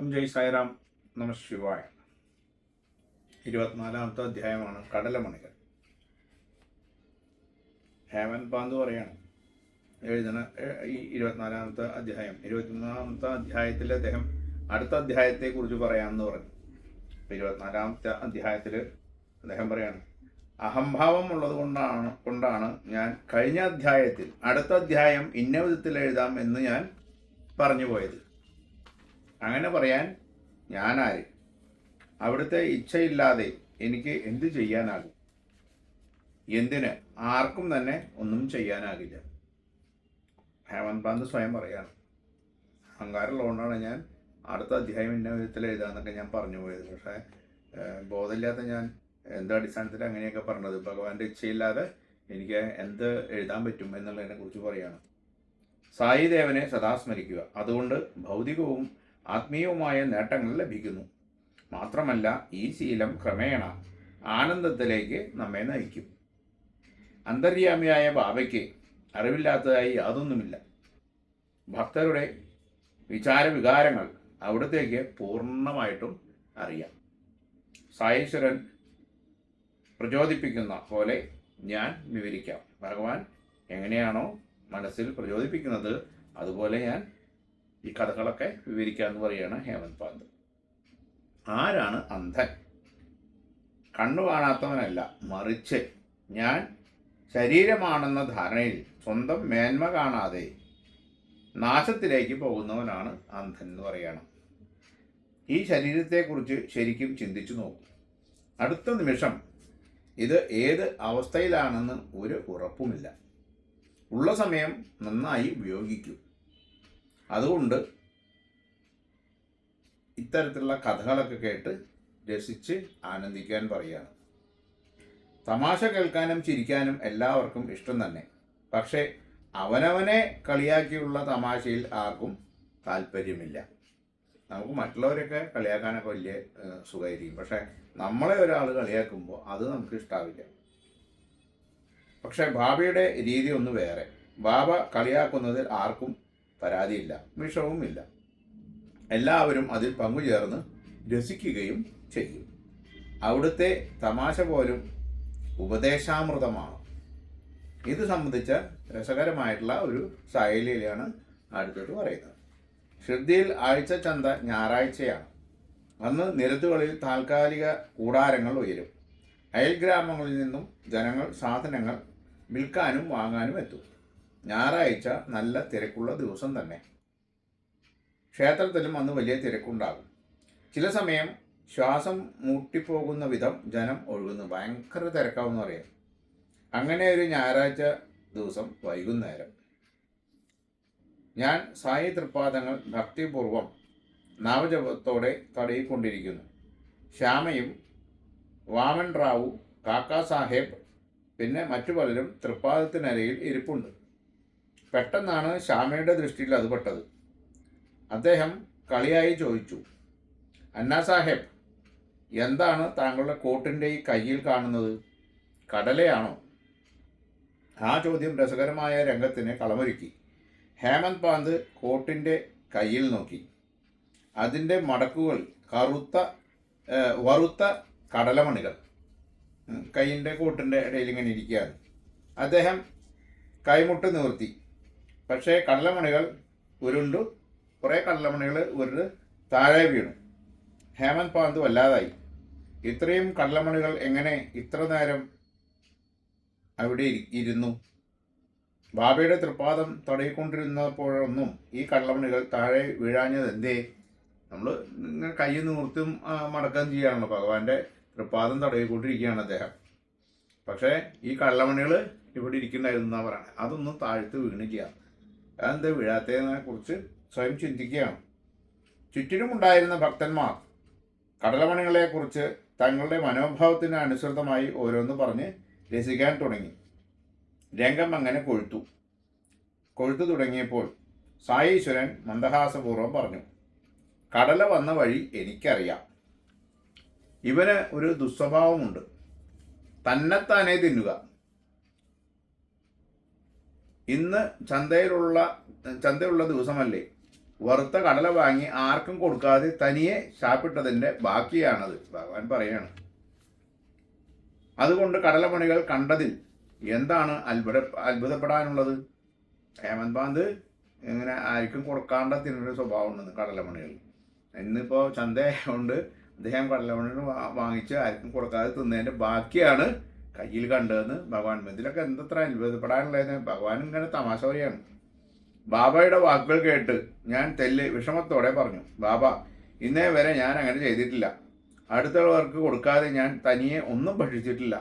ജയ് സായിറാം. നമ ശിവായ. 24-ാമത്തെ അധ്യായമാണ് കടലമണികൾ. ഹേമന്ത് പാന്ത് പറയാണ് എഴുതണ ഈ 24-ാമത്തെ അധ്യായം. 23-ാമത്തെ അധ്യായത്തിൽ അദ്ദേഹം അടുത്ത അധ്യായത്തെക്കുറിച്ച് പറയാമെന്ന് പറഞ്ഞു. 24-ാമത്തെ അധ്യായത്തിൽ അദ്ദേഹം പറയാണ്, അഹംഭാവം ഉള്ളത് കൊണ്ടാണ് ഞാൻ കഴിഞ്ഞ അധ്യായത്തിൽ അടുത്ത അധ്യായം ഇന്ന വിധത്തിൽ എഴുതാം എന്ന് ഞാൻ പറഞ്ഞു പോയത്. അങ്ങനെ പറയാൻ ഞാനാര്? അവിടുത്തെ ഇച്ഛയില്ലാതെ എനിക്ക് എന്ത് ചെയ്യാനാകും? എന്തിന്? ആർക്കും തന്നെ ഒന്നും ചെയ്യാനാകില്ല. ഹേമന്ത് പാന്ത് സ്വയം പറയാണ്, അഹങ്കാരമുള്ളതുകൊണ്ടാണ് ഞാൻ അടുത്ത അധ്യായം ഇന്ന വിധത്തിൽ എഴുതാന്നൊക്കെ ഞാൻ പറഞ്ഞു പോയത്. പക്ഷേ ബോധമില്ലാത്ത ഞാൻ എന്ത് അടിസ്ഥാനത്തിൽ അങ്ങനെയൊക്കെ പറഞ്ഞത്? ഭഗവാന്റെ ഇച്ഛയില്ലാതെ എനിക്ക് എന്ത് എഴുതാൻ പറ്റും എന്നുള്ളതിനെ കുറിച്ച് പറയാണ്. സായിദേവനെ സദാ സ്മരിക്കുക, അതുകൊണ്ട് ഭൗതികവും ആത്മീയവുമായ നേട്ടങ്ങൾ ലഭിക്കുന്നു. മാത്രമല്ല ഈ ശീലം ക്രമേണ ആനന്ദത്തിലേക്ക് നമ്മെ നയിക്കും. അന്തര്യാമിയായ ബാബയ്ക്ക് അറിവില്ലാത്തതായി യാതൊന്നുമില്ല. ഭക്തരുടെ വിചാരവികാരങ്ങൾ അവിടത്തേക്ക് പൂർണ്ണമായിട്ടും അറിയാം. സായീശ്വരൻ പ്രചോദിപ്പിക്കുന്ന പോലെ ഞാൻ വിവരിക്കാം. ഭഗവാൻ എങ്ങനെയാണോ മനസ്സിൽ പ്രചോദിപ്പിക്കുന്നത് അതുപോലെ ഞാൻ ഈ കഥകളൊക്കെ വിവരിക്കാമെന്ന് പറയുകയാണ് ഹേമന്ത് പാന്ത്. ആരാണ് അന്ധൻ? കണ്ണു കാണാത്തവനല്ല, മറിച്ച് ഞാൻ ശരീരമാണെന്ന ധാരണയിൽ സ്വന്തം മേന്മ കാണാതെ നാശത്തിലേക്ക് പോകുന്നവനാണ് അന്ധൻ എന്ന് പറയണം. ഈ ശരീരത്തെക്കുറിച്ച് ശരിക്കും ചിന്തിച്ചു നോക്കും. അടുത്ത നിമിഷം ഇത് ഏത് അവസ്ഥയിലാണെന്ന് ഒരു ഉറപ്പുമില്ല. ഉള്ള സമയം നന്നായി ഉപയോഗിക്കും. അതുകൊണ്ട് ഇത്തരത്തിലുള്ള കഥകളൊക്കെ കേട്ട് രസിച്ച് ആനന്ദിക്കാൻ പറയുകയാണ്. തമാശ കേൾക്കാനും ചിരിക്കാനും എല്ലാവർക്കും ഇഷ്ടം തന്നെ. പക്ഷേ അവനവനെ കളിയാക്കിയുള്ള തമാശയിൽ ആർക്കും താല്പര്യമില്ല. നമുക്ക് മറ്റുള്ളവരൊക്കെ കളിയാക്കാനൊക്കെ വലിയ സുഖമായിരിക്കും. പക്ഷേ നമ്മളെ ഒരാൾ കളിയാക്കുമ്പോൾ അത് നമുക്ക് ഇഷ്ടാവില്ല. പക്ഷേ ബാബയുടെ രീതി ഒന്ന് വേറെ. ബാബ കളിയാക്കുന്നതിൽ ആർക്കും പരാതിയില്ല, വിഷവുമില്ല. എല്ലാവരും അതിൽ പങ്കുചേർന്ന് രസിക്കുകയും ചെയ്യും. അവിടുത്തെ തമാശ പോലും ഉപദേശാമൃതമാണ്. ഇത് സംബന്ധിച്ച രസകരമായിട്ടുള്ള ഒരു ശൈലിയിലാണ് അടുത്തോട്ട് പറയുന്നത്. ഷിർദിയിൽ ആഴ്ച ചന്ത ഞായറാഴ്ചയാണ്. അന്ന് നിരത്തുകളിൽ താൽക്കാലിക കൂടാരങ്ങൾ ഉയരും. അയൽഗ്രാമങ്ങളിൽ നിന്നും ജനങ്ങൾ സാധനങ്ങൾ വിൽക്കാനും വാങ്ങാനും എത്തും. ഞായറാഴ്ച നല്ല തിരക്കുള്ള ദിവസം തന്നെ. ക്ഷേത്രത്തിലും അന്ന് വലിയ തിരക്കുണ്ടാകും. ചില സമയം ശ്വാസം മുട്ടിപ്പോകുന്ന വിധം ജനം ഒഴുകുന്നു. ഭയങ്കര തിരക്കാവെന്ന് പറയാം. അങ്ങനെ ഒരു ഞായറാഴ്ച ദിവസം വൈകുന്നേരം ഞാൻ സായി തൃപ്പാദങ്ങൾ ഭക്തിപൂർവം നാമജപത്തോടെ തടയിക്കൊണ്ടിരിക്കുന്നു. ശ്യാമയും വാമൻ റാവു, കാക്കാ സാഹേബ്, പിന്നെ മറ്റു പലരും തൃപ്പാദത്തിനരയിൽ ഇരിപ്പുണ്ട്. പെട്ടെന്നാണ് ശ്യാമയുടെ ദൃഷ്ടിയിൽ അത് പെട്ടത്. അദ്ദേഹം കളിയായി ചോദിച്ചു, അന്നാ സാഹേബ്, എന്താണ് താങ്കളുടെ കോട്ടിൻ്റെ ഈ കയ്യിൽ കാണുന്നത്? കടലയാണോ? ആ ചോദ്യം രസകരമായ രംഗത്തിന് കളമൊരുക്കി. ഹേമന്ത് പാന്ത് കോട്ടിൻ്റെ കയ്യിൽ നോക്കി. അതിൻ്റെ മടക്കുകൾ വറുത്ത കടലമണികൾ കൈയിൻ്റെ കോട്ടിൻ്റെ ഇടയിൽ ഇങ്ങനെ ഇരിക്കുകയാണ്. അദ്ദേഹം കൈമുട്ട് നിവർത്തി. പക്ഷേ കടലമണികൾ ഉരുണ്ടു. കുറേ കടലമണികൾ ഉരുണ്ട് താഴെ വീണു. ഹേമന്ത് പാന്ത് വല്ലാതായി. ഇത്രയും കടലമണികൾ എങ്ങനെ ഇത്ര നേരം അവിടെ ഇരുന്നു? ബാബയുടെ തൃപ്പാദം തടയിക്കൊണ്ടിരുന്നപ്പോഴൊന്നും ഈ കടലമണികൾ താഴെ വീഴാഞ്ഞത് എന്തേ? നമ്മൾ ഇങ്ങനെ കൈ നിവർത്തും മടക്കം ചെയ്യുകയാണല്ലോ. ഭഗവാന്റെ തൃപ്പാദം തടയിക്കൊണ്ടിരിക്കുകയാണ് അദ്ദേഹം. പക്ഷേ ഈ കടലമണികൾ ഇവിടെ ഇരിക്കുന്നുണ്ടായിരുന്നു എന്നാണ് പറയുന്നത്. അതൊന്നും താഴ്ത്ത് വീണില്ല. അതെന്താ വീഴാത്തതിനെ കുറിച്ച് സ്വയം ചിന്തിക്കുകയാണ്. ചുറ്റിനുമുണ്ടായിരുന്ന ഭക്തന്മാർ കടലമണികളെക്കുറിച്ച് തങ്ങളുടെ മനോഭാവത്തിന് അനുസൃതമായി ഓരോന്ന് പറഞ്ഞ് രസിക്കാൻ തുടങ്ങി. രംഗം അങ്ങനെ കൊഴുത്തു തുടങ്ങിയപ്പോൾ സായീശ്വരൻ മന്ദഹാസപൂർവ്വം പറഞ്ഞു, കടല വന്ന വഴി എനിക്കറിയാം. ഇവന് ഒരു ദുസ്വഭാവമുണ്ട്, തന്നെത്താനെ തിന്നുക. ഇന്ന് ചന്തയുള്ള ദിവസമല്ലേ? വറുത്ത കടല വാങ്ങി ആർക്കും കൊടുക്കാതെ തനിയെ ശാപ്പിട്ടതിൻ്റെ ബാക്കിയാണത്. ഭഗവാൻ പറയാണ്. അതുകൊണ്ട് കടലമണികൾ കണ്ടതിൽ എന്താണ് അത്ഭുതപ്പെടാനുള്ളത്? ഹേമന്ത് പാന്ത് ഇങ്ങനെ ആർക്കും കൊടുക്കാണ്ട തിന്നൊരു സ്വഭാവം ഉണ്ടെന്ന് കടലമണികൾ. ഇന്നിപ്പോൾ ചന്തയായതുകൊണ്ട് അദ്ദേഹം കടലമണികൾ വാങ്ങിച്ച് ആർക്കും കൊടുക്കാതെ തിന്നതിൻ്റെ ബാക്കിയാണ് കയ്യിൽ കണ്ടതെന്ന് ഭഗവാൻ. ഇതിലൊക്കെ എന്തത്ര അത്ഭുതപ്പെടാനുള്ളതെന്ന് ഭഗവാൻ ഇങ്ങനെ തമാശ പറയാണ്. ബാബയുടെ വാക്കുകൾ കേട്ട് ഞാൻ തെല്ല് വിഷമത്തോടെ പറഞ്ഞു, ബാബ, ഇന്നേ വരെ ഞാൻ അങ്ങനെ ചെയ്തിട്ടില്ല. അടുത്തുള്ളവർക്ക് കൊടുക്കാതെ ഞാൻ തനിയെ ഒന്നും ഭക്ഷിച്ചിട്ടില്ല.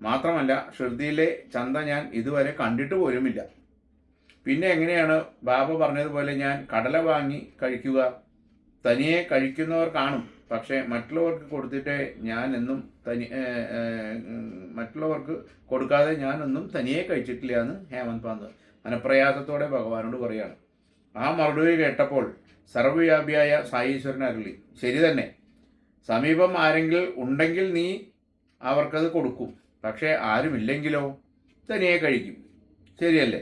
മാത്രമല്ല ഷിർദിയിലെ ചന്ത ഞാൻ ഇതുവരെ കണ്ടിട്ട് പോലുമില്ല. പിന്നെ എങ്ങനെയാണ് ബാബ പറഞ്ഞതുപോലെ ഞാൻ കടല വാങ്ങി കഴിക്കുക? തനിയെ കഴിക്കുന്നവർ കാണും, പക്ഷേ മറ്റുള്ളവർക്ക് കൊടുത്തിട്ട് ഞാനെന്നും മറ്റുള്ളവർക്ക് കൊടുക്കാതെ ഞാനൊന്നും തനിയെ കഴിച്ചിട്ടില്ല എന്ന് ഹേമന്ത് പാന്ത് മനപ്രയാസത്തോടെ ഭഗവാനോട് പറയാണ്. ആ മറുപടി കേട്ടപ്പോൾ സർവ്വവ്യാപിയായ സായീശ്വരൻ അരുളി, ശരി തന്നെ, സമീപം ആരെങ്കിലും ഉണ്ടെങ്കിൽ നീ അവർക്കത് കൊടുക്കും. പക്ഷേ ആരുമില്ലെങ്കിലോ തനിയെ കഴിക്കും, ശരിയല്ലേ?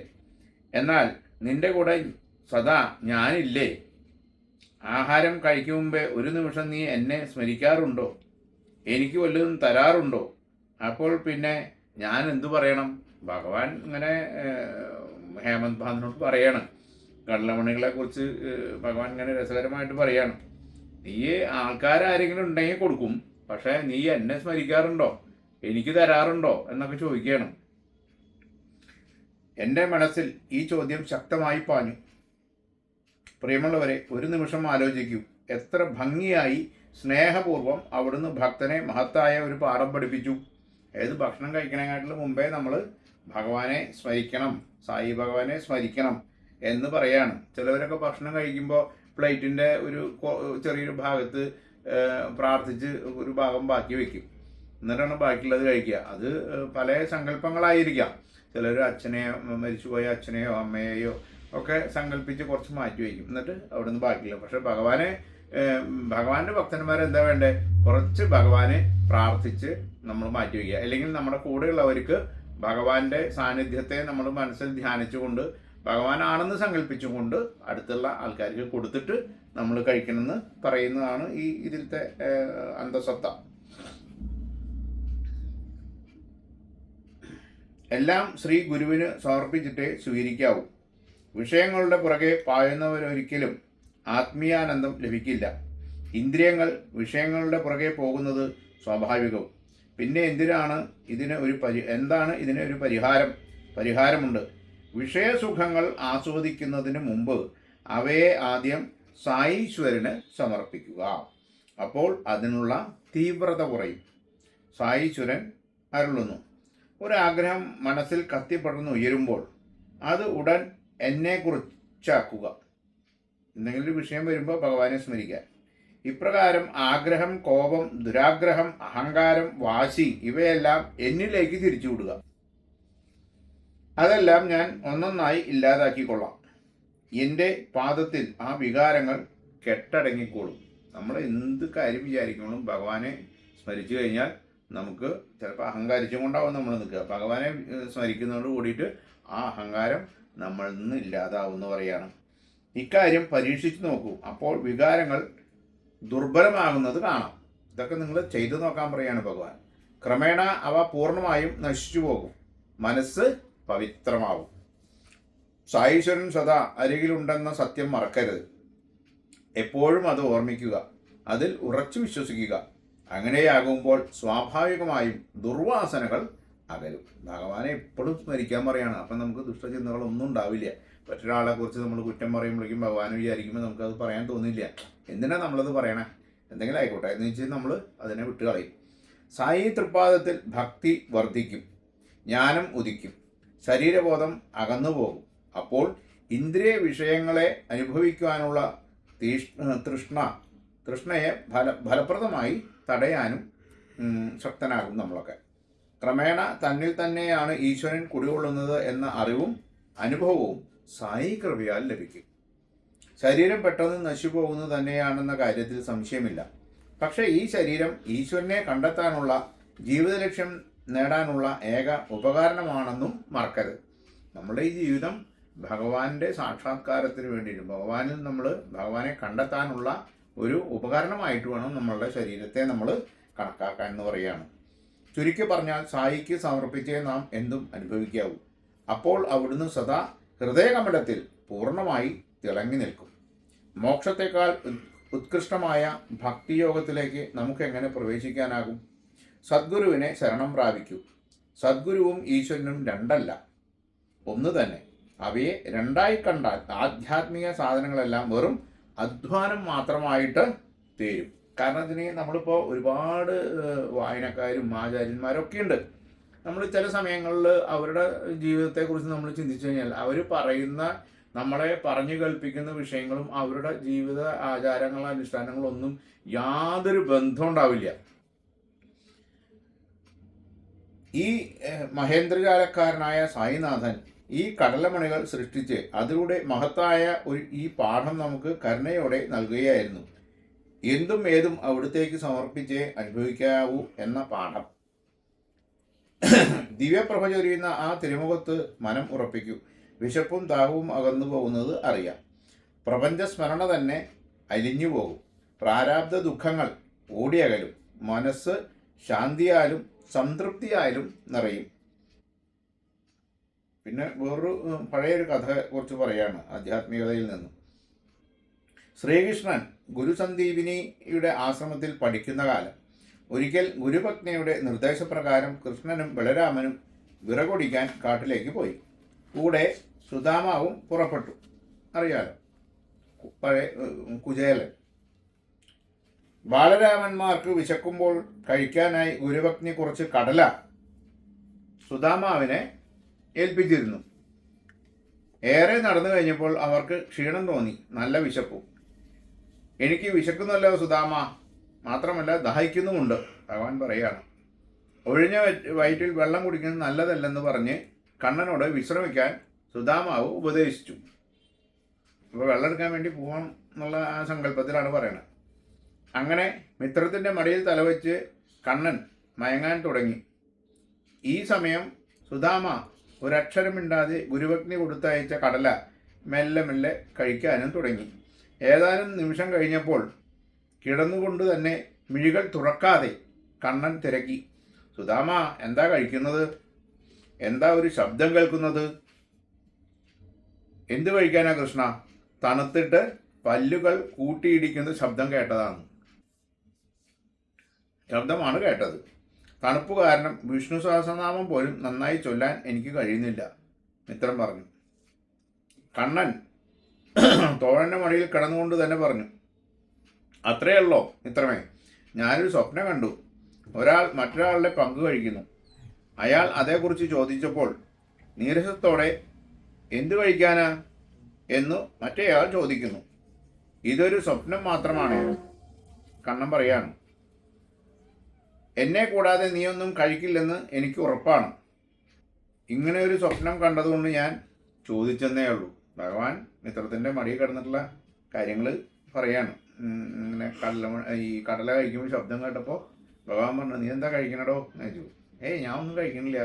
എന്നാൽ നിന്റെ കൂടെ സദാ ഞാനില്ലേ? ആഹാരം കഴിക്കും മുമ്പേ ഒരു നിമിഷം നീ എന്നെ സ്മരിക്കാറുണ്ടോ? എനിക്ക് വല്ലതും തരാറുണ്ടോ? അപ്പോൾ പിന്നെ ഞാൻ എന്തു പറയണം? ഭഗവാൻ ഇങ്ങനെ ഹേമന്ത് പാന്തിനോട് പറയാണ്. കടലമണികളെക്കുറിച്ച് ഭഗവാൻ ഇങ്ങനെ രസകരമായിട്ട് പറയാണ്. നീ ആൾക്കാരാരെങ്കിലും ഉണ്ടെങ്കിൽ കൊടുക്കും, പക്ഷേ നീ എന്നെ സ്മരിക്കാറുണ്ടോ, എനിക്ക് തരാറുണ്ടോ എന്നൊക്കെ ചോദിക്കുകയാണ്. എൻ്റെ മനസ്സിൽ ഈ ചോദ്യം ശക്തമായി പാഞ്ഞു. പ്രിയമുള്ളവരെ, ഒരു നിമിഷം ആലോചിക്കൂ. എത്ര ഭംഗിയായി സ്നേഹപൂർവ്വം അവിടുന്ന് ഭക്തനെ മഹത്തായ ഒരു പാഠം പഠിപ്പിച്ചു. ഏത് ഭക്ഷണം കഴിക്കണേക്കാട്ടിലും മുമ്പേ നമ്മൾ ഭഗവാനെ സ്മരിക്കണം, സായി ഭഗവാനെ സ്മരിക്കണം എന്ന് പറയാണ്. ചിലവരൊക്കെ ഭക്ഷണം കഴിക്കുമ്പോൾ പ്ലേറ്റിൻ്റെ ഒരു ചെറിയൊരു ഭാഗത്ത് പ്രാർത്ഥിച്ച് ഒരു ഭാഗം ബാക്കി വയ്ക്കും, എന്നിട്ടാണ് ബാക്കിയുള്ളത് കഴിക്കുക. അത് പല സങ്കല്പങ്ങളായിരിക്കാം. ചിലർ അച്ഛനെയോ, മരിച്ചുപോയ അച്ഛനെയോ അമ്മയെയോ ഒക്കെ സങ്കല്പിച്ച് കുറച്ച് മാറ്റി വയ്ക്കും, എന്നിട്ട് അവിടെ നിന്ന് ബാക്കിയില്ല. പക്ഷെ ഭഗവാന്റെ ഭക്തന്മാരെന്താ വേണ്ടേ? കുറച്ച് ഭഗവാനെ പ്രാർത്ഥിച്ച് നമ്മൾ മാറ്റി വയ്ക്കുക. അല്ലെങ്കിൽ നമ്മുടെ കൂടെയുള്ളവർക്ക് ഭഗവാന്റെ സാന്നിധ്യത്തെ നമ്മൾ മനസ്സിൽ ധ്യാനിച്ചുകൊണ്ട് ഭഗവാനാണെന്ന് സങ്കല്പിച്ചുകൊണ്ട് അടുത്തുള്ള ആൾക്കാർക്ക് കൊടുത്തിട്ട് നമ്മൾ കഴിക്കണമെന്ന് പറയുന്നതാണ് ഇതിലത്തെ അന്തസത്ത. എല്ലാം ശ്രീ ഗുരുവിന് സമർപ്പിച്ചിട്ടേ സ്വീകരിക്കാവൂ. വിഷയങ്ങളുടെ പുറകെ പായുന്നവരൊരിക്കലും ആത്മീയാനന്ദം ലഭിക്കില്ല. ഇന്ദ്രിയങ്ങൾ വിഷയങ്ങളുടെ പുറകെ പോകുന്നത് സ്വാഭാവികവും. പിന്നെ എന്താണ് ഇതിന് ഒരു പരിഹാരമുണ്ട്. വിഷയസുഖങ്ങൾ ആസ്വദിക്കുന്നതിന് മുമ്പ് അവയെ ആദ്യം സായീശ്വരന് സമർപ്പിക്കുക. അപ്പോൾ അതിനുള്ള തീവ്രത കുറയും. സായീശ്വരൻ അരുളുന്നു, ഒരാഗ്രഹം മനസ്സിൽ കത്തിപ്പടർന്ന് ഉയരുമ്പോൾ അത് ഉടൻ എന്നെക്കുറിച്ചാക്കുക. എന്തെങ്കിലും ഒരു വിഷയം വരുമ്പോൾ ഭഗവാനെ സ്മരിക്കാൻ. ഇപ്രകാരം ആഗ്രഹം, കോപം, ദുരാഗ്രഹം, അഹങ്കാരം, വാശി ഇവയെല്ലാം എന്നിലേക്ക് തിരിച്ചുവിടുക. അതെല്ലാം ഞാൻ ഒന്നൊന്നായി ഇല്ലാതാക്കിക്കൊള്ളാം. എൻ്റെ പാദത്തിൽ ആ വികാരങ്ങൾ കെട്ടടങ്ങിക്കോളും. നമ്മൾ എന്ത് കാര്യം വിചാരിക്കുമ്പോഴും ഭഗവാനെ സ്മരിച്ചു കഴിഞ്ഞാൽ നമുക്ക് ചിലപ്പോൾ അഹങ്കാരിച്ചും കൊണ്ടാവും നമ്മൾ നിൽക്കുക. ഭഗവാനെ സ്മരിക്കുന്നതോട് കൂടിയിട്ട് ആ അഹങ്കാരം നമ്മളിൽ നിന്ന് ഇല്ലാതാവുമെന്ന് പറയാണ്. ഇക്കാര്യം പരീക്ഷിച്ച് നോക്കൂ, അപ്പോൾ വികാരങ്ങൾ ദുർബലമാകുന്നത് കാണാം. ഇതൊക്കെ നിങ്ങൾ ചെയ്തു നോക്കാൻ പറയാണ് ഭഗവാൻ. ക്രമേണ അവ പൂർണ്ണമായും നശിച്ചു പോകും, മനസ്സ് പവിത്രമാവും. സായീശ്വരൻ സദാ അരികിലുണ്ടെന്ന സത്യം മറക്കരുത്. എപ്പോഴും അത് ഓർമ്മിക്കുക, അതിൽ ഉറച്ചു വിശ്വസിക്കുക. അങ്ങനെയാകുമ്പോൾ സ്വാഭാവികമായും ദുർവാസനകൾ അകലും. ഭഗവാനെ എപ്പോഴും സ്മരിക്കാൻ പറയാണ്. അപ്പം നമുക്ക് ദുഷ്ടചിന്തകളൊന്നും ഉണ്ടാവില്ല. മറ്റൊരാളെ കുറിച്ച് നമ്മൾ കുറ്റം പറയുമ്പോഴേക്കും ഭഗവാൻ വിചാരിക്കുമ്പോൾ നമുക്കത് പറയാൻ തോന്നില്ല. എന്തിനാണ് നമ്മളത് പറയണേ? എന്തെങ്കിലും ആയിക്കോട്ടെ എന്ന് വെച്ചാൽ നമ്മൾ അതിനെ വിട്ടുകളയും. സായി തൃപ്പാദത്തിൽ ഭക്തി വർദ്ധിക്കും, ജ്ഞാനം ഉദിക്കും, ശരീരബോധം അകന്നു പോകും. അപ്പോൾ ഇന്ദ്രിയ വിഷയങ്ങളെ അനുഭവിക്കുവാനുള്ള തൃഷ്ണയെ ഫലപ്രദമായി തടയാനും ശക്തനാകും നമ്മളൊക്കെ. ക്രമേണ തന്നിൽ തന്നെയാണ് ഈശ്വരൻ കുടികൊള്ളുന്നത് എന്ന അറിവും അനുഭവവും സായി കൃപയാൽ ലഭിക്കും. ശരീരം പെട്ടെന്ന് നശിച്ചു പോകുന്നത് തന്നെയാണെന്ന കാര്യത്തിൽ സംശയമില്ല. പക്ഷേ ഈ ശരീരം ഈശ്വരനെ കണ്ടെത്താനുള്ള ജീവിത ലക്ഷ്യം നേടാനുള്ള ഏക ഉപകരണമാണെന്നും മറക്കരുത്. നമ്മുടെ ഈ ജീവിതം ഭഗവാന്റെ സാക്ഷാത്കാരത്തിന് വേണ്ടിയിട്ട് ഭഗവാനെ കണ്ടെത്താനുള്ള ഒരു ഉപകരണമായിട്ട് വേണം നമ്മളുടെ ശരീരത്തെ നമ്മൾ കണക്കാക്കാൻ എന്ന് പറയുകയാണ്. ചുരുക്കി പറഞ്ഞാൽ സായിക്ക് സമർപ്പിച്ചേ നാം എന്തും അനുഭവിക്കാവൂ. അപ്പോൾ അവിടുന്ന് സദാ ഹൃദയകമലത്തിൽ പൂർണ്ണമായി തിളങ്ങി നിൽക്കും. മോക്ഷത്തെക്കാൾ ഉത്കൃഷ്ടമായ ഭക്തിയോഗത്തിലേക്ക് നമുക്കെങ്ങനെ പ്രവേശിക്കാനാകും? സദ്ഗുരുവിനെ ശരണം പ്രാപിക്കൂ. സദ്ഗുരുവും ഈശ്വരനും രണ്ടല്ല, ഒന്ന് തന്നെ. അവയെ രണ്ടായി കണ്ടാൽ ആധ്യാത്മിക സാധനങ്ങളെല്ലാം വെറും അധ്വാനം മാത്രമായിട്ട് തീരും. കാരണം ഇതിന് നമ്മളിപ്പോൾ ഒരുപാട് വായനക്കാരും ആചാര്യന്മാരും ഒക്കെ ഉണ്ട്. നമ്മൾ ചില സമയങ്ങളിൽ അവരുടെ ജീവിതത്തെക്കുറിച്ച് നമ്മൾ ചിന്തിച്ചു കഴിഞ്ഞാൽ അവർ പറയുന്ന, നമ്മളെ പറഞ്ഞു കേൾപ്പിക്കുന്ന വിഷയങ്ങളും അവരുടെ ജീവിത ആചാരങ്ങളും അനുഷ്ഠാനങ്ങളൊന്നും യാതൊരു ബന്ധം ഉണ്ടാവില്ല. ഈ മഹേന്ദ്രജാലക്കാരനായ സായിനാഥൻ ഈ കടലമണികൾ സൃഷ്ടിച്ച് അതിലൂടെ മഹത്തായ ഈ പാഠം നമുക്ക് കരുണയോടെ നൽകുകയായിരുന്നു. എന്തും ഏതും അവിടുത്തേക്ക് സമർപ്പിച്ചേ അനുഭവിക്കാവൂ എന്ന പാഠം. ദിവ്യപ്രഭ ചൊരിയുന്ന ആ തിരുമുഖത്ത് മനം ഉറപ്പിക്കൂ. വിശപ്പും ദാഹവും അകന്നു പോകുന്നത് അറിയാം. പ്രപഞ്ച സ്മരണ തന്നെ അലിഞ്ഞു പോകും. പ്രാരാബ്ധ ദുഃഖങ്ങൾ ഓടിയകലും. മനസ്സ് ശാന്തിയാലും സംതൃപ്തിയാലും നിറയും. പിന്നെ വേറൊരു പഴയൊരു കഥ കുറിച്ച് പറയാണ് ആധ്യാത്മികതയിൽ നിന്നും. ശ്രീകൃഷ്ണൻ ഗുരുസന്ദീപിനിയുടെ ആശ്രമത്തിൽ പഠിക്കുന്ന കാലം. ഒരിക്കൽ ഗുരുപത്നിയുടെ നിർദ്ദേശപ്രകാരം കൃഷ്ണനും ബലരാമനും വിറകൊടിക്കാൻ കാട്ടിലേക്ക് പോയി. കൂടെ സുദാമാവും പുറപ്പെട്ടു. അറിയാലോ, പഴയ കുചേലൻ. ബാലരാമന്മാർക്ക് വിശക്കുമ്പോൾ കഴിക്കാനായി ഗുരുപത്നി കുറച്ച് കടല സുദാമാവിനെ ഏൽപ്പിച്ചിരുന്നു. ഏറെ നടന്നു കഴിഞ്ഞപ്പോൾ അവർക്ക് ക്ഷീണം തോന്നി, നല്ല വിശപ്പും. എനിക്ക് വിശക്കുന്നല്ലോ സുദാമ, മാത്രമല്ല ദാഹിക്കുന്നുമുണ്ട്. ഭഗവാൻ പറയാണ്. ഒഴിഞ്ഞ വയറ്റിൽ വെള്ളം കുടിക്കുന്നത് നല്ലതല്ലെന്ന് പറഞ്ഞ് കണ്ണനോട് വിശ്രമിക്കാൻ സുദാമാവ് ഉപദേശിച്ചു. അപ്പോൾ വെള്ളം എടുക്കാൻ വേണ്ടി പോകാം എന്നുള്ള ആ സങ്കല്പത്തിലാണ് പറയണത്. അങ്ങനെ മിത്രത്തിൻ്റെ മടിയിൽ തലവെച്ച് കണ്ണൻ മയങ്ങാൻ തുടങ്ങി. ഈ സമയം സുദാമ ഒരക്ഷരമിണ്ടാതെ ഗുരുപത്നി കൊടുത്തയച്ച കടല മെല്ലെ മെല്ലെ കഴിക്കാനും തുടങ്ങി. ഏതാനും നിമിഷം കഴിഞ്ഞപ്പോൾ കിടന്നുകൊണ്ട് തന്നെ മിഴികൾ തുറക്കാതെ കണ്ണൻ തിരക്കി, സുദാമ എന്താ കഴിക്കുന്നത്? എന്താ ഒരു ശബ്ദം കേൾക്കുന്നത്? എന്തു കഴിക്കാനാ കൃഷ്ണ? തണുത്തിട്ട് പല്ലുകൾ കൂട്ടിയിടിക്കുന്ന ശബ്ദം കേട്ടതാണ്. ശബ്ദമാണ് കേട്ടത്. തണുപ്പ് കാരണം വിഷ്ണു സഹസ്രനാമം പോലും നന്നായി ചൊല്ലാൻ എനിക്ക് കഴിയുന്നില്ല, മിത്രം പറഞ്ഞു. കണ്ണൻ തോഴൻ്റെ മടിയിൽ കിടന്നുകൊണ്ട് തന്നെ പറഞ്ഞു, അത്രയുള്ളോ മിത്രമേ? ഞാനൊരു സ്വപ്നം കണ്ടു. ഒരാൾ മറ്റൊരാളുടെ പങ്ക് കഴിക്കുന്നു. അയാൾ അതേക്കുറിച്ച് ചോദിച്ചപ്പോൾ നീരസത്തോടെ എന്തു കഴിക്കാനാ എന്നു മറ്റേയാൾ ചോദിക്കുന്നു. ഇതൊരു സ്വപ്നം മാത്രമാണ്. കണ്ണൻ പറയാണ്, എന്നെ കൂടാതെ നീയൊന്നും കഴിക്കില്ലെന്ന് എനിക്ക് ഉറപ്പാണ്. ഇങ്ങനെ ഒരു സ്വപ്നം കണ്ടതുകൊണ്ട് ഞാൻ ചോദിച്ചെന്നേ ഉള്ളൂ. ഭഗവാൻ മിത്രത്തിൻ്റെ മടിയിൽ കിടന്നിട്ടുള്ള കാര്യങ്ങൾ പറയാണ്. ഇങ്ങനെ കടല കഴിക്കുമ്പോൾ ശബ്ദം കേട്ടപ്പോൾ ഭഗവാൻ പറഞ്ഞു, നീ എന്താ കഴിക്കണടോ എന്ന് ചോദിച്ചു. ഞാൻ ഒന്നും കഴിക്കണില്ല,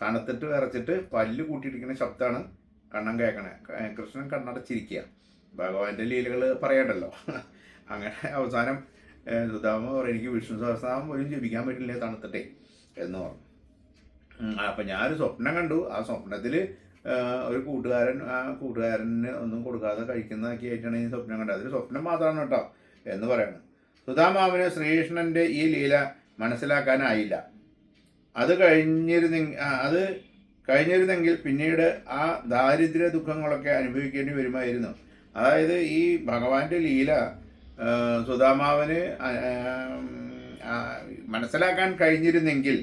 തണുത്തിട്ട് വിറച്ചിട്ട് പല്ല് കൂട്ടിയിടിക്കുന്ന ശബ്ദമാണ് കണ്ണൻ കേൾക്കണേ. കൃഷ്ണൻ കണ്ണടച്ചിരിക്കുക. ഭഗവാന്റെ ലീലകൾ പറയണ്ടല്ലോ. അങ്ങനെ അവസാനം സുദാമ പറയും, എനിക്ക് വിഷ്ണു സഹസ്രനാമം പോലും ജപിക്കാൻ പറ്റില്ല തണുത്തിട്ടേ എന്ന് പറഞ്ഞു. അപ്പം ഞാനൊരു സ്വപ്നം കണ്ടു. ആ സ്വപ്നത്തിൽ ഒരു കൂട്ടുകാരന് ഒന്നും കൊടുക്കാതെ കഴിക്കുന്നതൊക്കെ ആയിട്ടാണ് ഈ സ്വപ്നം കണ്ടത്. അതൊരു സ്വപ്നം മാത്രമാണ് കേട്ടോ എന്ന് പറയണം. സുദാമാവിന് ശ്രീകൃഷ്ണൻ്റെ ഈ ലീല മനസ്സിലാക്കാനായില്ല. അത് കഴിഞ്ഞിരുന്നെങ്കിൽ പിന്നീട് ആ ദാരിദ്ര്യ ദുഃഖങ്ങളൊക്കെ അനുഭവിക്കേണ്ടി വരുമായിരുന്നു. അതായത് ഈ ഭഗവാന്റെ ലീല സുദാമാവിന് മനസ്സിലാക്കാൻ കഴിഞ്ഞിരുന്നെങ്കിൽ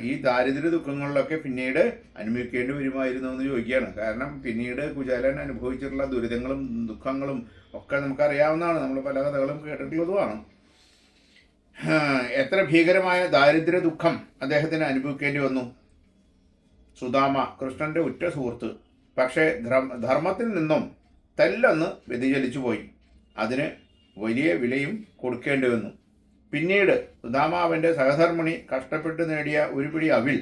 ഈ ദാരിദ്ര്യ ദുഃഖങ്ങളിലൊക്കെ പിന്നീട് അനുഭവിക്കേണ്ടി വരുമായിരുന്നു എന്ന് ചോദിക്കുകയാണ്. കാരണം പിന്നീട് കുചേലൻ അനുഭവിച്ചിട്ടുള്ള ദുരിതങ്ങളും ദുഃഖങ്ങളും ഒക്കെ നമുക്കറിയാവുന്നതാണ്, നമ്മൾ പല കഥകളും കേട്ടിട്ടുള്ളതുമാണ്. എത്ര ഭീകരമായ ദാരിദ്ര്യ ദുഃഖം അദ്ദേഹത്തിന് അനുഭവിക്കേണ്ടി വന്നു. സുദാമ കൃഷ്ണൻ്റെ ഉറ്റ സുഹൃത്ത്. പക്ഷേ ധർമ്മത്തിൽ നിന്നും തെല്ലൊന്ന് വ്യതിചലിച്ചു പോയി. അതിന് വലിയ വിലയും കൊടുക്കേണ്ടി വന്നു. പിന്നീട് സുദാമാവിൻ്റെ സഹധർമ്മിണി കഷ്ടപ്പെട്ട് നേടിയ ഒരു പിടി അവിൽ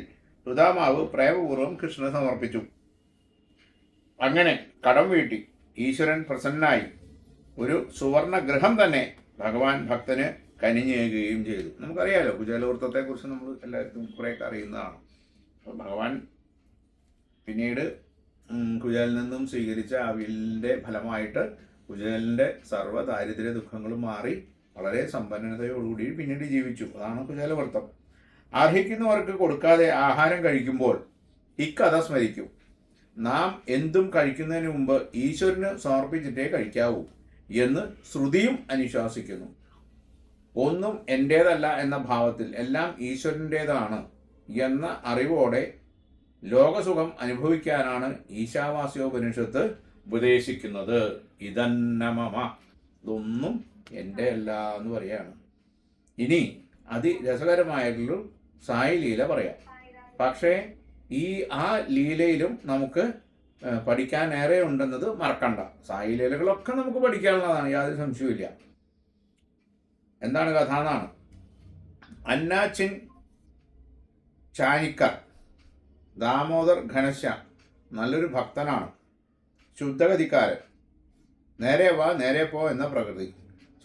സുദാമാവ് പ്രേമപൂർവ്വം കൃഷ്ണന് സമർപ്പിച്ചു. അങ്ങനെ കടം വീട്ടി ഈശ്വരൻ പ്രസന്നായി ഒരു സുവർണ ഗൃഹം തന്നെ ഭഗവാൻ ഭക്തന് കനിഞ്ഞേകുകയും ചെയ്തു. നമുക്കറിയാലോ കുചേലവൃത്തത്തെക്കുറിച്ച് നമ്മൾ എല്ലാവർക്കും കുറേയൊക്കെ അറിയുന്നതാണ്. അപ്പോൾ ഭഗവാൻ പിന്നീട് കുചേലിൽ നിന്നും സ്വീകരിച്ച അവിലിൻ്റെ ഫലമായിട്ട് കുചേലിൻ്റെ സർവ്വ ദാരിദ്ര്യ ദുഃഖങ്ങളും മാറി വളരെ സമ്പന്നതയോടുകൂടി പിന്നീട് ജീവിച്ചു. അതാണ് കുചേലവൃത്തം. അർഹിക്കുന്നവർക്ക് കൊടുക്കാതെ ആഹാരം കഴിക്കുമ്പോൾ ഇക്കഥ സ്മരിക്കും. നാം എന്തും കഴിക്കുന്നതിന് മുമ്പ് ഈശ്വരന് സമർപ്പിച്ചിട്ടേ കഴിക്കാവൂ എന്ന് ശ്രുതിയും അനുശാസിക്കുന്നു. ഒന്നും എൻ്റേതല്ല എന്ന ഭാവത്തിൽ എല്ലാം ഈശ്വരൻ്റേതാണ് എന്ന അറിവോടെ ലോകസുഖം അനുഭവിക്കാനാണ് ഈശാവാസ്യോപനിഷത്ത് ഉപദേശിക്കുന്നത്. ഇതന്നമമ, ഇതൊന്നും എൻ്റെ അല്ല എന്ന് പറയാണ്. ഇനി അതിരസകരമായിട്ടുള്ളൊരു സായി ലീല പറയാം. പക്ഷേ ആ ലീലയിലും നമുക്ക് പഠിക്കാനേറെ ഉണ്ടെന്നത് മറക്കണ്ട. സായി ലീലകളൊക്കെ നമുക്ക് പഠിക്കാനുള്ളതാണ്, യാതൊരു സംശയവുമില്ല. എന്താണ് കഥ എന്നാണ്. അന്നാച്ചിൻ ചാനിക്കർ ദാമോദർ ഘനശ്യാം നല്ലൊരു ഭക്തനാണ്, ശുദ്ധഗതിക്കാരൻ, നേരെ വാ നേരെ പോ എന്ന പ്രകൃതി,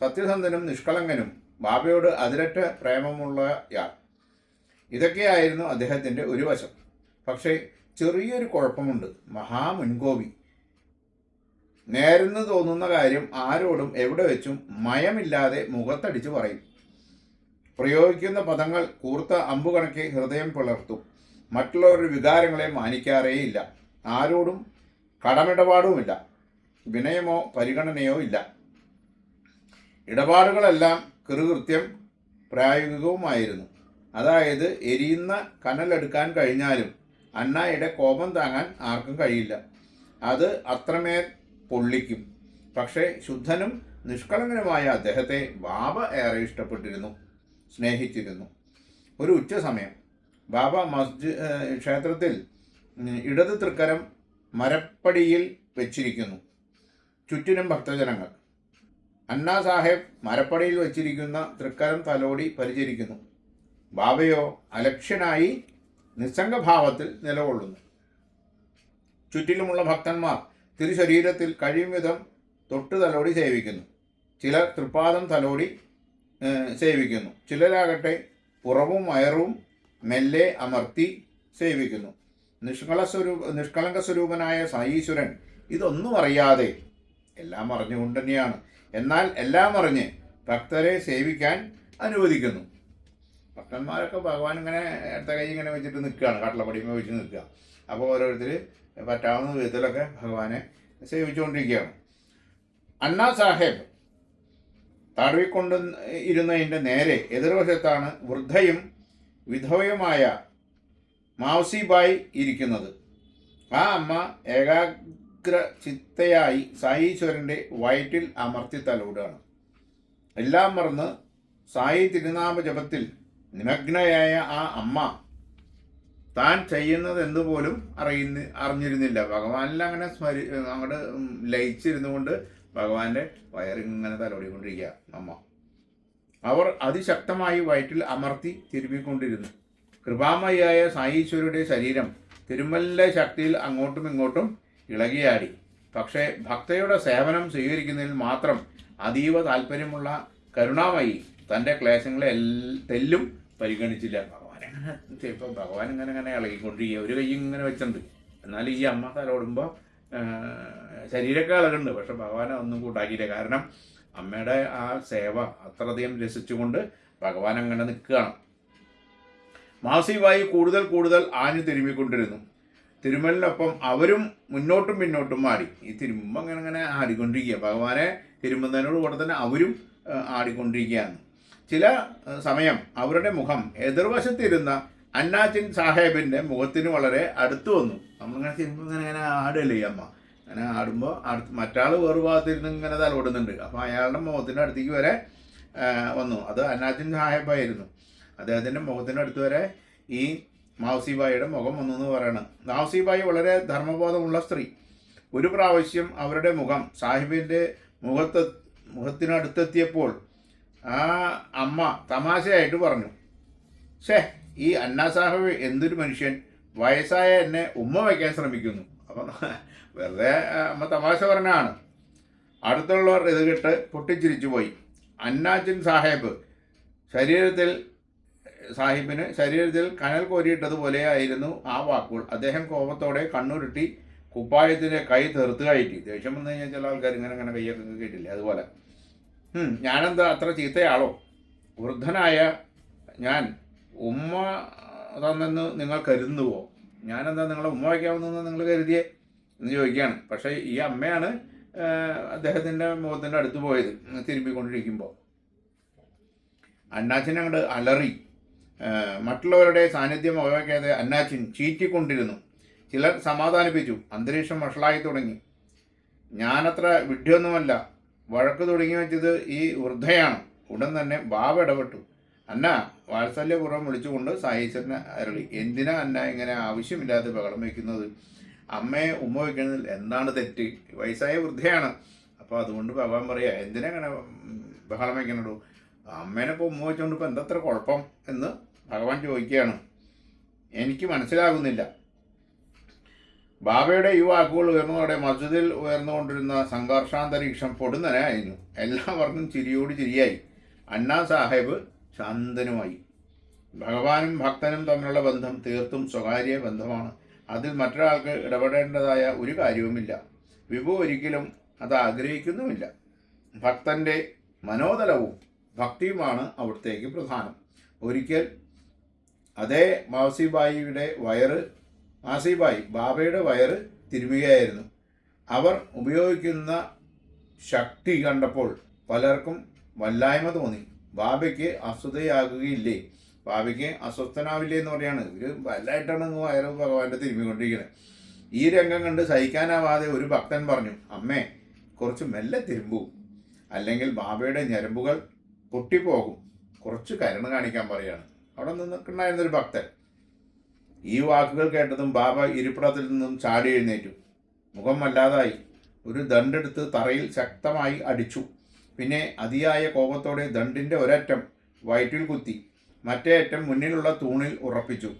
സത്യസന്ധനും നിഷ്കളങ്കനും, ബാബയോട് അതിരറ്റ പ്രേമമുള്ളയാൾ. ഇതൊക്കെയായിരുന്നു അദ്ദേഹത്തിൻ്റെ ഒരു വശം. പക്ഷേ ചെറിയൊരു കുഴപ്പമുണ്ട്. മഹാമുൻകോപി. നേരെന്ന് തോന്നുന്ന കാര്യം ആരോടും എവിടെ വെച്ചും മയമില്ലാതെ മുഖത്തടിച്ച് പറയും. പ്രയോഗിക്കുന്ന പദങ്ങൾ കൂർത്ത അമ്പുകണക്കെ ഹൃദയം പിളർത്തും. മറ്റുള്ളവരുടെ വികാരങ്ങളെ മാനിക്കാറേയില്ല. ആരോടും കടമിടപാടുമില്ല. വിനയമോ പരിഗണനയോ ഇല്ല. ഇടപാടുകളെല്ലാം കൃകൃത്യം പ്രായോഗികവുമായിരുന്നു. അതായത് എരിയുന്ന കനലെടുക്കാൻ കഴിഞ്ഞാലും അന്നായുടെ കോപം താങ്ങാൻ ആർക്കും കഴിയില്ല. അത് അത്രമേൽ പൊള്ളിക്കും. പക്ഷേ ശുദ്ധനും നിഷ്കളങ്കനുമായ അദ്ദേഹത്തെ ബാബ ഏറെ ഇഷ്ടപ്പെട്ടിരുന്നു, സ്നേഹിച്ചിരുന്നു. ഒരു ഉച്ച സമയം ബാബ ക്ഷേത്രത്തിൽ ഇടത് തൃക്കരം മരപ്പടിയിൽ വെച്ചിരിക്കുന്നു. ചുറ്റിനും ഭക്തജനങ്ങൾ. അണ്ണാ സാഹേബ് മരപ്പടിയിൽ വെച്ചിരിക്കുന്ന തൃക്കരം തലോടി പരിചരിക്കുന്നു. ബാബയോ അലക്ഷ്യനായി നിസ്സംഗഭാവത്തിൽ നിലകൊള്ളുന്നു. ചുറ്റിലുമുള്ള ഭക്തന്മാർ തിരുശരീരത്തിൽ കഴിയും വിധം തൊട്ട് തലോടി സേവിക്കുന്നു. ചിലർ തൃപ്പാദം തലോടി സേവിക്കുന്നു. ചിലരാകട്ടെ പുറവും വയറും മെല്ലെ അമർത്തി സേവിക്കുന്നു. നിഷ്കളങ്ക സ്വരൂപനായ സായീശ്വരൻ ഇതൊന്നും അറിയാതെ, എല്ലാം അറിഞ്ഞുകൊണ്ട് തന്നെയാണ്, എന്നാൽ എല്ലാം അറിഞ്ഞ് ഭക്തരെ സേവിക്കാൻ അനുവദിക്കുന്നു. ഭക്തന്മാരൊക്കെ ഭഗവാൻ ഇങ്ങനെ അടുത്ത കൈ ഇങ്ങനെ വെച്ചിട്ട് നിൽക്കുകയാണ്, കട്ടളപ്പടിമ വെച്ച് നിൽക്കുക. അപ്പോൾ ഓരോരുത്തർ പറ്റാവുന്ന വിധത്തിലൊക്കെ ഭഗവാനെ സേവിച്ചുകൊണ്ടിരിക്കുകയാണ്. അണ്ണാ സാഹേബ് തടവിക്കൊണ്ട് ഇരുന്നതിൻ്റെ നേരെ എതിർവശത്താണ് വൃദ്ധയും വിധവയുമായ മാവസിബായി ഇരിക്കുന്നത്. ആ അമ്മ ഏകാഗ്ര ചിത്തയായി സായീശ്വരൻ്റെ വയറ്റിൽ അമർത്തി തലോടുകയാണ്. എല്ലാം മറന്ന് സായി തിരുനാമ ജപത്തിൽ നിമഗ്നയായ ആ അമ്മ താൻ ചെയ്യുന്നത് എന്തുപോലും അറിഞ്ഞിരുന്നില്ല. ഭഗവാനിൽ അങ്ങനെ അങ്ങോട്ട് ലയിച്ചിരുന്നു കൊണ്ട് ഭഗവാന്റെ വയറിങ്ങനെ തലോടിക്കൊണ്ടിരിക്കുക അമ്മ. അവർ അതിശക്തമായി വയറ്റിൽ അമർത്തി തിരുമ്മിക്കൊണ്ടിരുന്നു. കൃപാമയിയായ സായീശ്വരയുടെ ശരീരം തിരുമലിൻ്റെ ശക്തിയിൽ അങ്ങോട്ടും ഇങ്ങോട്ടും ഇളകിയാടി. പക്ഷേ ഭക്തയുടെ സേവനം സ്വീകരിക്കുന്നതിൽ മാത്രം അതീവ താല്പര്യമുള്ള കരുണാമയി തൻ്റെ ക്ലേശങ്ങളെ തെല്ലും പരിഗണിച്ചില്ല. ഭഗവാനെങ്ങനെ ചിലപ്പോൾ ഭഗവാൻ ഇങ്ങനെ ഇളകിക്കൊണ്ടിരിക്കുക, ഒരു കൈ ഇങ്ങനെ വെച്ചിട്ടുണ്ട്. എന്നാൽ ഈ അമ്മ തലോടുമ്പോൾ ശരീരമൊക്കെ ഇളകുന്നുണ്ട്, പക്ഷെ ഭഗവാനെ ഒന്നും കൂട്ടാക്കിയില്ല. കാരണം അമ്മയുടെ ആ സേവ അത്രയധികം രസിച്ചുകൊണ്ട് ഭഗവാൻ അങ്ങനെ നിൽക്കുകയാണ്. മാസിവായി കൂടുതൽ ആഞ്ഞു തിരുമ്മിക്കൊണ്ടിരുന്നു. തിരുമലിനൊപ്പം അവരും മുന്നോട്ടും പിന്നോട്ടും ആടി. ഈ തിരുമ്പം അങ്ങനെ ആടിക്കൊണ്ടിരിക്കുക. ഭഗവാനെ തിരുമ്പുന്നതിനോട് കൂടെ തന്നെ അവരും ആടിക്കൊണ്ടിരിക്കുകയാണ്. ചില സമയം അവരുടെ മുഖം എതിർവശത്തിരുന്ന അന്നാച്ചിൻ സാഹേബിൻ്റെ മുഖത്തിന് വളരെ അടുത്ത് വന്നു. നമ്മളിങ്ങനെ തിരുമ്പം ഇങ്ങനെ ആടുകയല്ലേ ഈ അമ്മ. അങ്ങനെ ആടുമ്പോൾ മറ്റാൾ വേറെ ഭാഗത്തിരുന്ന് ഇങ്ങനെ തലോടുന്നുണ്ട്. അപ്പോൾ അയാളുടെ മുഖത്തിൻ്റെ അടുത്തേക്ക് വരെ വന്നു. അത് അന്നാച്ചിൻ സാഹേബായിരുന്നു. അദ്ദേഹത്തിൻ്റെ മുഖത്തിൻ്റെ അടുത്ത് വരെ ഈ മാവസിബായിയുടെ മുഖം വന്നു എന്ന് പറയണം. മാവസിബായി വളരെ ധർമ്മബോധമുള്ള സ്ത്രീ. ഒരു പ്രാവശ്യം അവരുടെ മുഖം സാഹിബിൻ്റെ മുഖത്തിനടുത്തെത്തിയപ്പോൾ ആ അമ്മ തമാശയായിട്ട് പറഞ്ഞു, ഈ അന്നാ സാഹിബ് എന്തൊരു മനുഷ്യൻ, വയസ്സായ എന്നെ ഉമ്മ വയ്ക്കാൻ ശ്രമിക്കുന്നു. അപ്പം വെറുതെ അമ്മ തമാശ പറഞ്ഞാണ്. അടുത്തുള്ളവർ ഇത് കേട്ട് പൊട്ടിച്ചിരിച്ചു പോയി. അന്നാച്ചിൻ സാഹിബിന് ശരീരത്തിൽ കനൽ കോരിയിട്ടതുപോലെ ആയിരുന്നു ആ വാക്കുകൾ. അദ്ദേഹം കോപത്തോടെ കണ്ണുരുട്ടി കുപ്പായത്തിൻ്റെ കൈ തെറുത്ത് കയറ്റി. ദേഷ്യം വന്നു കഴിഞ്ഞാൽ ചില ആൾക്കാർ ഇങ്ങനെ കൈയൊക്കെ കേട്ടില്ലേ, അതുപോലെ. ഞാനെന്താ അത്ര ചീത്തയാളോ? വൃദ്ധനായ ഞാൻ ഉമ്മ തന്നെന്ന് നിങ്ങൾ കരുതുന്നുവോ? ഞാനെന്താ നിങ്ങളെ ഉമ്മ വയ്ക്കാമെന്ന് നിങ്ങൾ കരുതിയേ എന്ന് ചോദിക്കുകയാണ്. പക്ഷേ ഈ അമ്മയാണ് അദ്ദേഹത്തിൻ്റെ മുഖത്തിൻ്റെ അടുത്ത് പോയത് തിരുമ്പിക്കൊണ്ടിരിക്കുമ്പോൾ. അന്നാച്ചിൻ അങ്ങോട്ട് അലറി. മറ്റുള്ളവരുടെ സാന്നിധ്യം ഒഴിവാക്കാതെ അന്നാച്ചിൻ ചീറ്റിക്കൊണ്ടിരുന്നു. ചിലർ സമാധാനിപ്പിച്ചു. അന്തരീക്ഷം വഷളായി തുടങ്ങി. ഞാനത്ര വിഡ്ഢിയൊന്നുമല്ല, വഴക്ക് തുടങ്ങി വെച്ചത് ഈ വൃദ്ധയാണ്. ഉടൻ തന്നെ ബാബ ഇടപെട്ടു. അന്ന വാത്സല്യപൂർവ്വം വിളിച്ചുകൊണ്ട് സായിച്ചനെ അരളി. എന്തിനാ അന്ന ഇങ്ങനെ ആവശ്യമില്ലാതെ ബഹളം വയ്ക്കുന്നത്? അമ്മയെ ഉമ്മ വയ്ക്കുന്നതിൽ എന്താണ് തെറ്റ്? വയസ്സായ വൃദ്ധയാണ്. അപ്പോൾ അതുകൊണ്ട് ഭഗവാൻ പറയാ, എന്തിനാ ഇങ്ങനെ ബഹളം വയ്ക്കണോ? അമ്മേനെ ഇപ്പോൾ ഉമ്മ വെച്ചുകൊണ്ട് ഇപ്പോൾ എന്തത്ര കുഴപ്പം എന്ന് ഭഗവാൻ ചോദിക്കുകയാണ്. എനിക്ക് മനസ്സിലാകുന്നില്ല. ബാബയുടെ ഈ വാക്കുകൾ ഉയർന്നതോടെ മസ്ജിദിൽ ഉയർന്നുകൊണ്ടിരുന്ന സംഘർഷാന്തരീക്ഷം പൊടുന്നനായിരുന്നു. എല്ലാവർക്കും ചിരിയോട് ചിരിയായി. അണ്ണാ സാഹിബ് ശാന്തനുമായി. ഭഗവാനും ഭക്തനും തമ്മിലുള്ള ബന്ധം തീർത്തും സ്വകാര്യ ബന്ധമാണ്. അതിൽ മറ്റൊരാൾക്ക് ഇടപെടേണ്ടതായ ഒരു കാര്യവുമില്ല. വിഭു ഒരിക്കലും അത് ആഗ്രഹിക്കുന്നുമില്ല. ഭക്തൻ്റെ മനോതലവും ഭക്തിയുമാണ് അവിടത്തേക്ക് പ്രധാനം. ഒരിക്കൽ അതേ മാസിബായി ബാബയുടെ വയറ് തിരുമുകയായിരുന്നു. അവർ ഉപയോഗിക്കുന്ന ശക്തി കണ്ടപ്പോൾ പലർക്കും വല്ലായ്മ തോന്നി. ബാബയ്ക്ക് അസ്വസ്ഥയാകുകയില്ലേ? ബാബയ്ക്ക് അസ്വസ്ഥനാവില്ലേ എന്ന് പറയാണ്. ഇവർ വല്ലായിട്ടാണ് വയറ് ഭഗവാന്റെ തിരുമ്മിക്കൊണ്ടിരിക്കുന്നത്. ഈ രംഗം കണ്ട് സഹിക്കാനാവാതെ ഒരു ഭക്തൻ പറഞ്ഞു, അമ്മേ കുറച്ച് മെല്ലെ തിരുമ്പൂ, അല്ലെങ്കിൽ ബാബയുടെ ഞരമ്പുകൾ പൊട്ടിപ്പോകും. കുറച്ച് കരുണ കാണിക്കാൻ പറയാണ്. അവിടെ നിൽക്കുന്നുണ്ടായിരുന്നൊരു ഭക്തൻ. ഈ വാക്കുകൾ കേട്ടതും ബാബ ഇരിപ്പിടത്തിൽ നിന്നും ചാടി എഴുന്നേറ്റു. മുഖം വല്ലാതായി. ഒരു ദണ്ടെടുത്ത് തറയിൽ ശക്തമായി അടിച്ചു. പിന്നെ അതിയായ കോപത്തോടെ ദണ്ടിൻ്റെ ഒരറ്റം വയറ്റിൽ കുത്തി, മറ്റേ അറ്റം മുന്നിലുള്ള തൂണിൽ ഉറപ്പിച്ചു.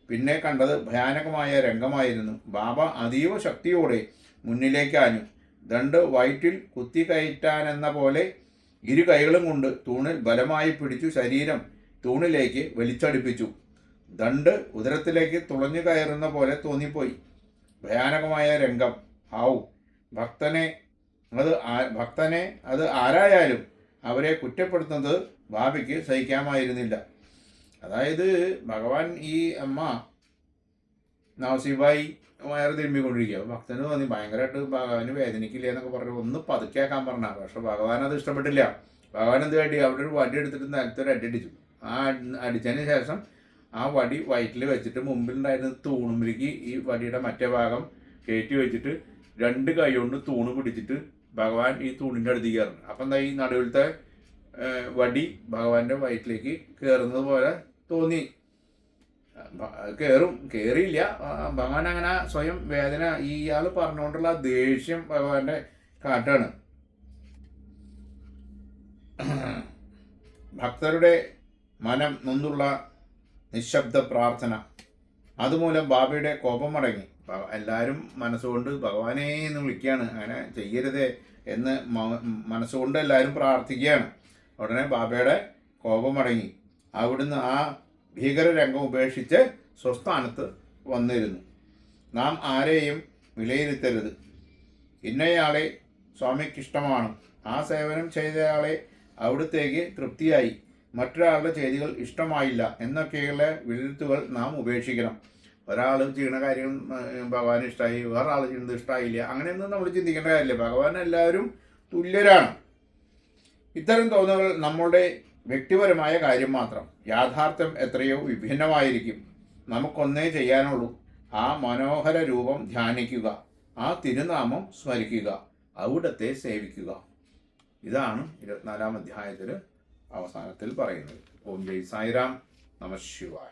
പിന്നെ കണ്ടത് ഭയാനകമായ രംഗമായിരുന്നു. ബാബ അതീവ ശക്തിയോടെ മുന്നിലേക്കാഞ്ഞു. ദണ്ട് വയറ്റിൽ കുത്തിക്കയറ്റാനെന്ന പോലെ ഇരു കൈകളും കൊണ്ട് തൂണിൽ ബലമായി പിടിച്ചു ശരീരം തൂണിലേക്ക് വലിച്ചടിപ്പിച്ചു. ദണ്ട് ഉദരത്തിലേക്ക് തുളഞ്ഞു കയറുന്ന പോലെ തോന്നിപ്പോയി. ഭയാനകമായ രംഗം. ഭക്തനെ അത് ആരായാലും അവരെ കുറ്റപ്പെടുത്തുന്നത് ബാബയ്ക്ക് സഹിക്കാമായിരുന്നില്ല. അതായത് ഭഗവാൻ ഈ അമ്മ നവസീബായി വയറ് തിരുമ്മിക്കൊണ്ടിരിക്കുക. ഭക്തന് തോന്നി ഭയങ്കരമായിട്ട് ഭഗവാന് വേദനിക്കില്ല എന്നൊക്കെ പറഞ്ഞു ഒന്ന് പതുക്കേക്കാൻ പറഞ്ഞ. പക്ഷെ ഭഗവാൻ അത് ഇഷ്ടപ്പെട്ടില്ല. ഭഗവാൻ എന്ത് വേണ്ടി അവിടെ ഒരു വടി എടുത്തിട്ട് നിലത്തൊരു അടിച്ചു. ആ അടിച്ചതിന് ശേഷം ആ വടി വയറ്റിൽ വെച്ചിട്ട് മുമ്പിലുണ്ടായിരുന്ന തൂണുമ്പിലേക്ക് ഈ വടിയുടെ മറ്റേ ഭാഗം കയറ്റി വെച്ചിട്ട് രണ്ട് കൈ കൊണ്ട് തൂണ് പിടിച്ചിട്ട് ഭഗവാൻ ഈ തൂണിൻ്റെ അടുത്തേക്ക് കയറുന്നു. അപ്പം എന്താ ഈ നടുവിലത്തെ വടി ഭഗവാന്റെ വയറ്റിലേക്ക് കയറുന്നത് പോലെ തോന്നി. കയറിയില്ല. ഭഗവാൻ അങ്ങനെ സ്വയം വേദന ഇയാൾ പറഞ്ഞുകൊണ്ടുള്ള ദേഷ്യം ഭഗവാന്റെ കാട്ടാണ്. ഭക്തരുടെ മനം നൊന്തുള്ള നിശബ്ദ പ്രാർത്ഥന. അതുമൂലം ബാബയുടെ കോപം അടങ്ങി. എല്ലാവരും മനസ്സുകൊണ്ട് ഭഗവാനെ എന്ന് വിളിക്കുകയാണ്. അങ്ങനെ ചെയ്യരുതേ എന്ന് മനസ്സുകൊണ്ട് എല്ലാവരും പ്രാർത്ഥിക്കുകയാണ്. ഉടനെ ബാബയുടെ കോപമടങ്ങി. അവിടുന്ന് ആ ഭീകരരംഗം ഉപേക്ഷിച്ച് സ്വസ്ഥാനത്ത് വന്നിരുന്നു. നാം ആരെയും വിലയിരുത്തരുത്. ഇന്നയാളെ സ്വാമിക്കിഷ്ടമാണ്, ആ സേവനം ചെയ്തയാളെ അവിടുത്തേക്ക് തൃപ്തിയായി, മറ്റൊരാളുടെ ചെയ്തികൾ ഇഷ്ടമായില്ല എന്നൊക്കെയുള്ള വിലയിരുത്തുകൾ നാം ഉപേക്ഷിക്കണം. ഒരാൾ ചെയ്യുന്ന കാര്യം ഭഗവാൻ ഇഷ്ടമായി, വേറൊരാൾ ചെയ്യുന്നത് ഇഷ്ടമായില്ല, അങ്ങനെയൊന്നും നമ്മൾ ചിന്തിക്കേണ്ട കാര്യമില്ല. ഭഗവാൻ എല്ലാവരും തുല്യരാണ്. ഇത്തരം തോന്നലുകൾ നമ്മളുടെ വ്യക്തിപരമായ കാര്യം മാത്രം. യാഥാർത്ഥ്യം എത്രയോ വിഭിന്നമായിരിക്കും. നമുക്കൊന്നേ ചെയ്യാനുള്ളൂ, ആ മനോഹര രൂപം ധ്യാനിക്കുക, ആ തിരുനാമം സ്മരിക്കുക, അവിടത്തെ സേവിക്കുക. ഇതാണ് 24-ാം അധ്യായത്തിൽ അവസാനത്തിൽ പറയുന്നത്. ഓം ജയ് സായിറാം. നമഃ ശിവായ.